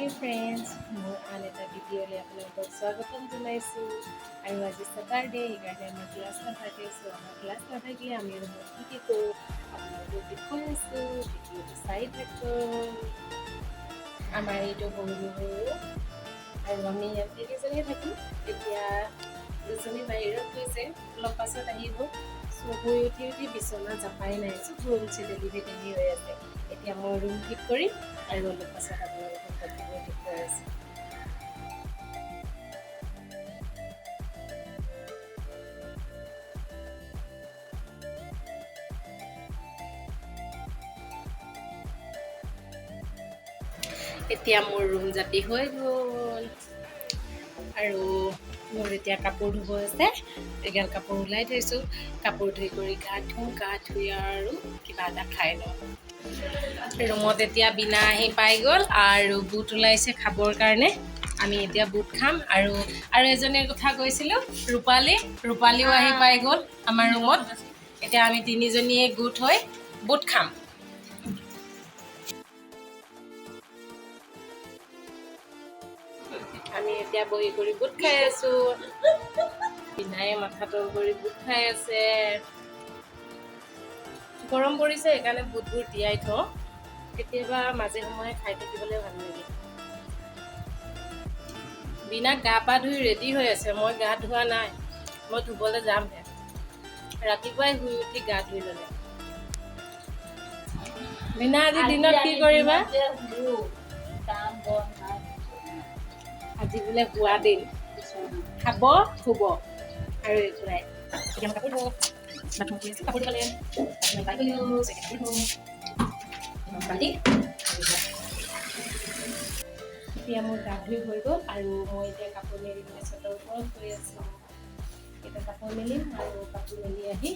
Hey friends, মোৰ আন এটা ভিডিঅ'লৈ আপোনালোকক স্বাগতম জনাইছোঁ আৰু আজি ছেটাৰডে সেইকাৰণে আমাৰ ক্লাছ নাথাকে আমাৰ ক্লাছ নাথাকিলে আমি ৰুমত কি কৰোঁ আপোনালোকক দেখুৱাই আছোঁ ভিডিঅ'টো চাই থাকক আমাৰ এইটো সৰু আৰু আমি ইয়াত কেইজনীয়ে থাকিম এতিয়া দুজনী বাহিৰত গৈছে অলপ পাছত আহিব শুই উঠি বিচনা জাপাই নাই চব ৰুম চেদেলি ভেদেলি হৈ আছে এতিয়া মই ৰুম ঠিক কৰিম আৰু অলপ পাছত আপোনালোকক বাকীবোৰ দেখুৱাই আছোঁ এতিয়া মোৰ ৰুম জাপি হৈ গ'ল আৰু মোৰ এতিয়া কাপোৰ ধুব আছে এগাল কাপোৰ ওলাই থৈছোঁ কাপোৰ ধুই কৰি গা ধুই আৰু কিবা এটা খাই লওঁ ৰুমত এতিয়া বিনা আহি পাই গ'ল আৰু বুট ওলাইছে খাবৰ কাৰণে আমি এতিয়া বুট খাম আৰু এজনীৰ কথা কৈছিলোঁ ৰূপালীও আহি পাই গ'ল আমাৰ ৰুমত এতিয়া আমি তিনিজনীয়ে গোট হৈ বুট খাম আমি এতিয়া বহি কৰি বুট খাই আছোঁ বিনাই মাথা তল কৰি বুট খাই আছে গৰম পৰিছে সেইকাৰণে বুটবোৰ তিয়াই থওঁ কেতিয়াবা মাজে সময়ে খাই থাকিবলৈ ভাল লাগে বিনা গা পা ধুই ৰেডি হৈ আছে মই গা ধোৱা নাই মই ধুবলৈ যামহে ৰাতিপুৱাই শুই উঠি গা ধুই ল'লে বিনা আজি দিনত কি কৰিবা আজি বোলে শুৱা দিন খাব শুব আৰু একো নাই এতিয়া মই কাপোৰ ধুওঁ বাথৰুম কৰি আছোঁ কাপোৰ ধুবলৈ বাই গ'লোঁ কাপোৰ ধুওঁ এতিয়া মোৰ গা ধুই হৈ গ'ল আৰু মই এতিয়া কাপোৰ মেলি পেলাই চটৰ ওপৰত গৈ আছোঁ এতিয়া কাপোৰ মেলিম আৰু কাপোৰ মেলি আহি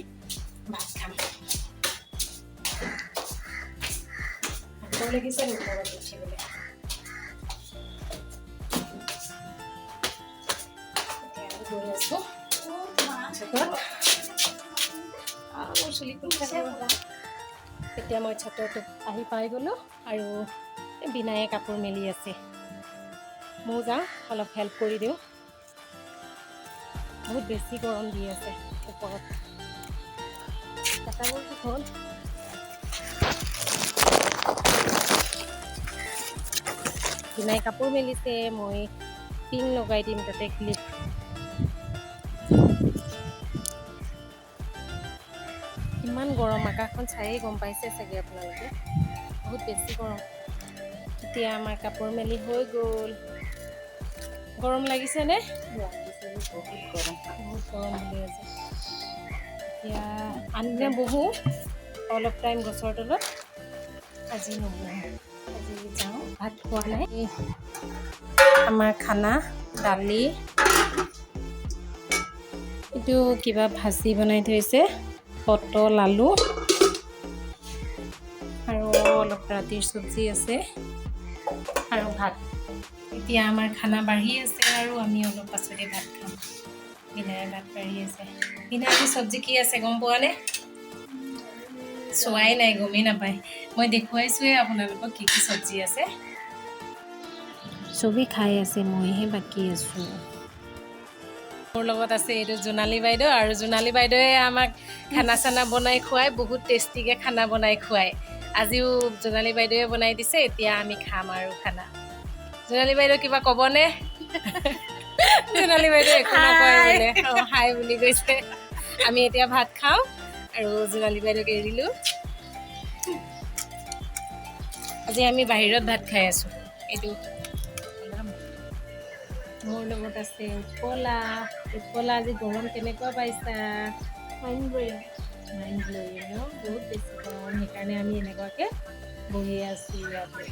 ভাত খাম ভাগৰ লাগিছে ওপৰত উঠিবলৈ এতিয়া আৰু গৈ আছোঁ চটত মোৰ চুলিটো এতিয়া মই চটত আহি পাই গ'লোঁ আৰু বিনায়ে কাপোৰ মেলি আছে ময়ো যাওঁ অলপ হেল্প কৰি দিওঁ বহুত বেছি গৰম দি আছে ওপৰত কাটাবোৰ কি হ'ল বিনাই কাপোৰ মেলিছে মই পিং লগাই দিম তাতে ক্লিপ ইমান গৰম আকাশখন চায়েই গম পাইছে চাগে আপোনালোকে বহুত বেছি গৰম এতিয়া আমাৰ কাপোৰ মেলি হৈ গ'ল গৰম লাগিছেনে বহুত গৰম বুলি আছে এতিয়া আনদিনা বহোঁ অলপ টাইম গছৰ তলত আজি নবহোঁ আজি যাওঁ ভাত খোৱা নাই আমাৰ খানা দালি এইটো কিবা ভাজি বনাই থৈছে পটল আলু আৰু অলপ ৰাতিৰ চব্জি আছে আৰু ভাত এতিয়া আমাৰ খানা বাঢ়ি আছে আৰু আমি অলপ পাছতে ভাত খাম বিনাই ভাত বাঢ়ি আছে বিনাই চব্জি কি আছে গম পোৱানে চোৱাই নাই গমেই নাপায় মই দেখুৱাইছোঁহে আপোনালোকক কি কি চব্জি আছে চবেই খাই আছে মইহে বাকী আছোঁ মোৰ লগত আছে এইটো জোনালী বাইদেউ আৰু জোনালী বাইদেৱে আমাক খানা চানা বনাই খুৱাই বহুত টেষ্টিকৈ খানা বনাই খুৱায় আজিও জোনালী বাইদেৱে বনাই দিছে এতিয়া আমি খাম আৰু খানা জোনালী বাইদেউ কিবা ক'বনে জোনালী বাইদেউ একো নকয় বোলে হাই বুলি কৈছে আমি এতিয়া ভাত খাওঁ আৰু জোনালী বাইদেউক এৰিলোঁ আজি আমি বাহিৰত ভাত খাই আছোঁ এইটো মোৰ লগত আছে উৎপলা আজি গৰম কেনেকুৱা পাইছা মাইণ্ড ব্লয়িং ন বহুত বেছি গৰম সেইকাৰণে আমি এনেকুৱাকৈ বহি আছোঁ ইয়াতে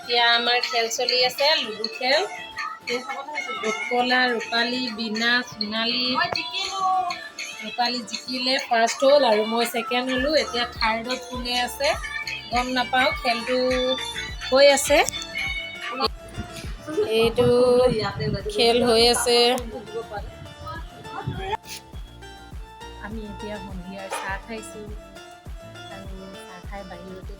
এতিয়া আমাৰ খেল চলি আছে লুডু খেল উৎপলা, ৰূপালী, বীণা, সোণালী। ৰূপালী জিকিলে, ফাৰ্ষ্ট হ'ল আৰু মই ছেকেণ্ড হ'লোঁ। এতিয়া থাৰ্ডত কোনে আছে গম নাপাওঁ, খেলটো হৈ আছে। এইটো খেল হৈ আছে। আমি এতিয়া সন্ধিয়াৰ চাহ খাইছোঁ আৰু চাহ খাই বাহিৰতে